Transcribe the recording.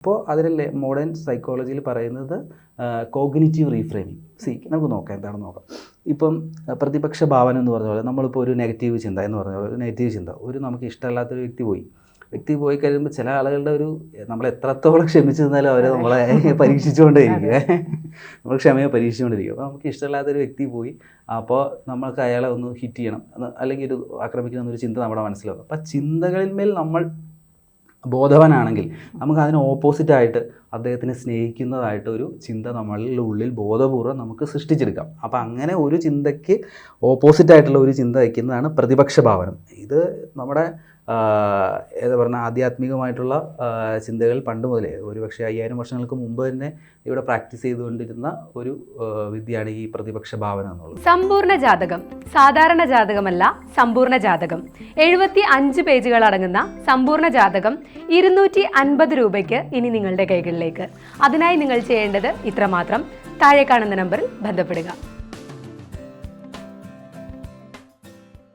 അപ്പോൾ അതിലല്ലേ മോഡേൺ സൈക്കോളജിയിൽ പറയുന്നത് കോഗ്നിറ്റീവ് റീഫ്രെയിമിങ്. നമുക്ക് നോക്കാം, എന്താണെന്ന് നോക്കാം. ഇപ്പം പ്രതിപക്ഷ ഭാവന എന്ന് പറഞ്ഞ പോലെ നമ്മളിപ്പോൾ ഒരു നെഗറ്റീവ് ചിന്ത എന്ന് പറഞ്ഞ പോലെ, ഒരു നെഗറ്റീവ് ചിന്ത, നമുക്ക് ഇഷ്ടമല്ലാത്തൊരു വ്യക്തി പോയി കഴിയുമ്പോൾ ചില ആളുകളുടെ നമ്മൾ എത്രത്തോളം ക്ഷമിച്ചു നിന്നാലും അവർ നമ്മളെ പരീക്ഷിച്ചുകൊണ്ടേയിരിക്കും. നമ്മൾ ക്ഷമയെ പരീക്ഷിച്ചുകൊണ്ടിരിക്കും. അപ്പോൾ നമുക്ക് ഇഷ്ടമില്ലാത്തൊരു വ്യക്തി പോയി, അപ്പോൾ നമ്മൾക്ക് അയാളെ ഒന്ന് ഹിറ്റ് ചെയ്യണം അല്ലെങ്കിൽ ആക്രമിക്കണം എന്നൊരു ചിന്ത നമ്മുടെ മനസ്സിലാവും. അപ്പോൾ ചിന്തകളിന്മേൽ നമ്മൾ ബോധവാനാണെങ്കിൽ നമുക്ക് അതിന് ഓപ്പോസിറ്റായിട്ട് അദ്ദേഹത്തിനെ സ്നേഹിക്കുന്നതായിട്ട് ഒരു ചിന്ത നമ്മളുടെ ഉള്ളിൽ ബോധപൂർവ്വം നമുക്ക് സൃഷ്ടിച്ചെടുക്കാം. അപ്പോൾ അങ്ങനെ ഒരു ചിന്തയ്ക്ക് ഓപ്പോസിറ്റായിട്ടുള്ള ഒരു ചിന്ത വയ്ക്കുന്നതാണ് പ്രതിപക്ഷ ഭാവനം. ഇത് നമ്മുടെ ഏതാ പറഞ്ഞാൽ ആധ്യാത്മികമായിട്ടുള്ള ചിന്തകൾ പണ്ട് മുതലേ ഒരുപക്ഷെ 5000 വർഷങ്ങൾക്ക് മുമ്പ് തന്നെ ഇവിടെ പ്രാക്ടീസ് ചെയ്തുകൊണ്ടിരുന്ന ഒരു വിദ്യയാണ് ഈ പ്രതിപക്ഷ ഭാവന എന്നുള്ളത്. സമ്പൂർണ്ണ ജാതകം സാധാരണ ജാതകമല്ല, സമ്പൂർണ്ണ ജാതകം 75 പേജുകൾ അടങ്ങുന്ന സമ്പൂർണ്ണ ജാതകം 250 രൂപയ്ക്ക് ഇനി നിങ്ങളുടെ കൈകളിലേക്ക്. അതിനായി നിങ്ങൾ ചെയ്യേണ്ടത് ഇത്രമാത്രം: താഴെ കാണുന്ന നമ്പറിൽ ബന്ധപ്പെടുക.